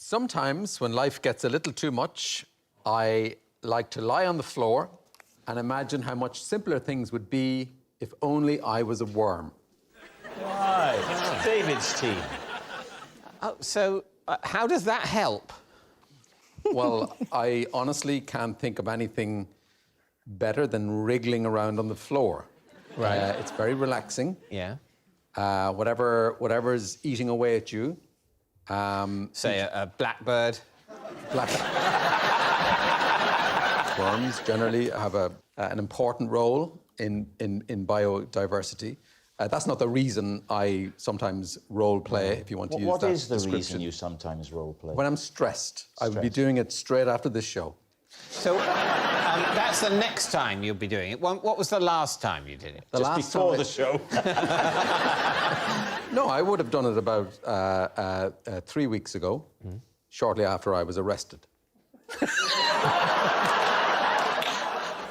Sometimes, when life gets a little too much, I like to lie on the floor and imagine how much simpler things would be if only I was a worm. Right. David's team. Oh, so how does that help? Well, I honestly can't think of anything better than wriggling around on the floor. Right. It's very relaxing. Yeah. Whatever's eating away at you. Say a blackbird. Worms generally have an important role in biodiversity. That's not the reason I sometimes role play, if you want to use that What is the description. reason you sometimes role play? When I'm stressed. I would be doing it straight after this show. So that's the next time you'll be doing it. What was the last time you did it? Just before the show. No, I would have done it about 3 weeks ago, shortly after I was arrested.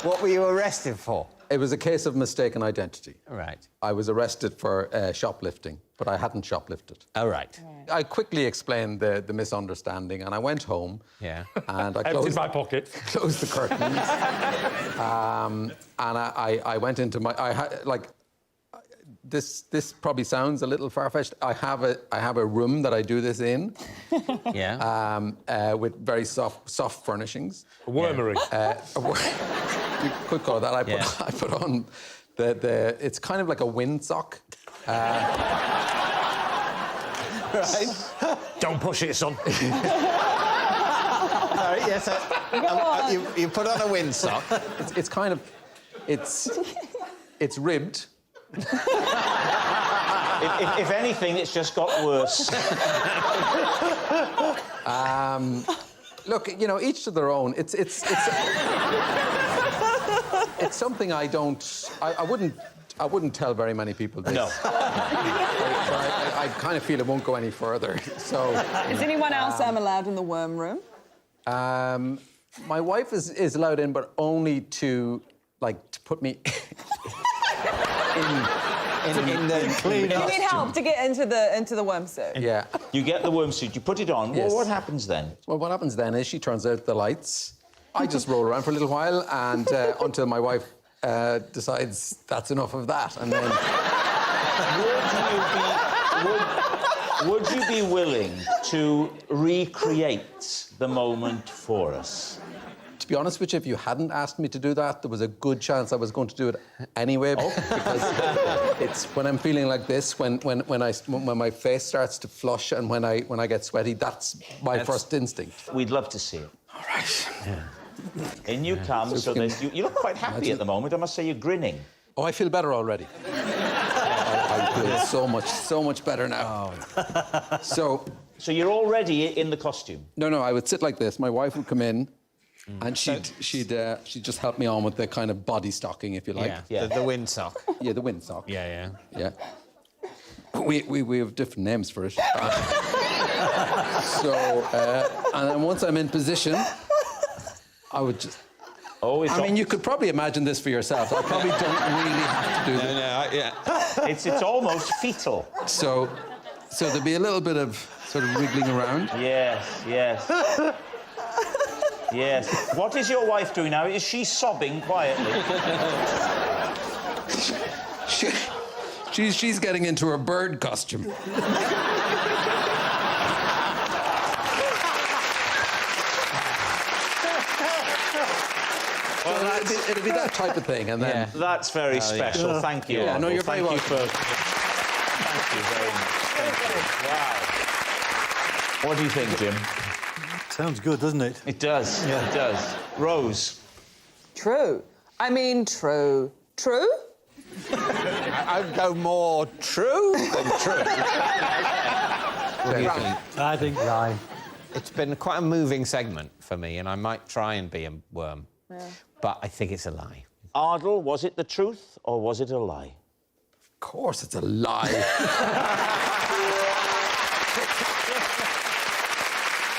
What were you arrested for? It was a case of mistaken identity. Right. I was arrested for shoplifting, but I hadn't shoplifted. Oh, right. I quickly explained the misunderstanding, and I went home. Yeah. And I Emptied my pocket. closed the curtains. And I went into my... This probably sounds a little far-fetched. I have a room that I do this in. Yeah. With very soft furnishings. A wormery. You could call it that. I put on the it's kind of like a windsock. Right. Don't push it, son. Sorry, yes. You put on a windsock. It's kind of it's ribbed. If anything, it's just got worse. Look, you know, each to their own. It's something I wouldn't tell very many people this. No. I kind of feel it won't go any further. So. Is anyone else allowed in the worm room? My wife is allowed in, but only to put me in the clean. You need help to get into the worm suit. Yeah. You get the worm suit, you put it on. Yes. Well, what happens then? Well, what happens then is she turns out the lights. I just roll around for a little while, and until my wife decides that's enough of that, and then. Would you be willing to recreate the moment for us? To be honest with you, if you hadn't asked me to do that, there was a good chance I was going to do it anyway. Because it's when I'm feeling like this, when my face starts to flush and when I get sweaty, that's my first instinct. We'd love to see it. All right. Yeah. In you come, so that you look quite happy at the moment. I must say, you're grinning. Oh, I feel better already. I feel so much better now. Oh. So you're already in the costume? No, I would sit like this. My wife would come in, and she'd just help me on with the kind of body stocking, if you like. Yeah. The windsock. Yeah, the windsock. Yeah. We have different names for it. And then once I'm in position, I would just. Oh, I mean, you could probably imagine this for yourself. I probably don't really have to do this. It's almost fetal. So there'd be a little bit of sort of wriggling around. Yes. Yes. What is your wife doing now? Is she sobbing quietly? She's getting into her bird costume. Well, it'll be that type of thing, and then... Yeah. That's very special. Yeah. Thank you. Yeah, no, you're very welcome. Thank you very much. Thank you. Wow. What do you think, Jim? Sounds good, doesn't it? It does. Yeah. It does. Rose? True. I mean, true. True? I'd go more true than true. What do you think? I think lie. It's been quite a moving segment for me, and I might try and be a worm. Yeah. But I think it's a lie. Ardal, was it the truth or was it a lie? Of course it's a lie.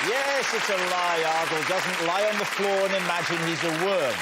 Yes, it's a lie. Ardal doesn't lie on the floor and imagine he's a worm.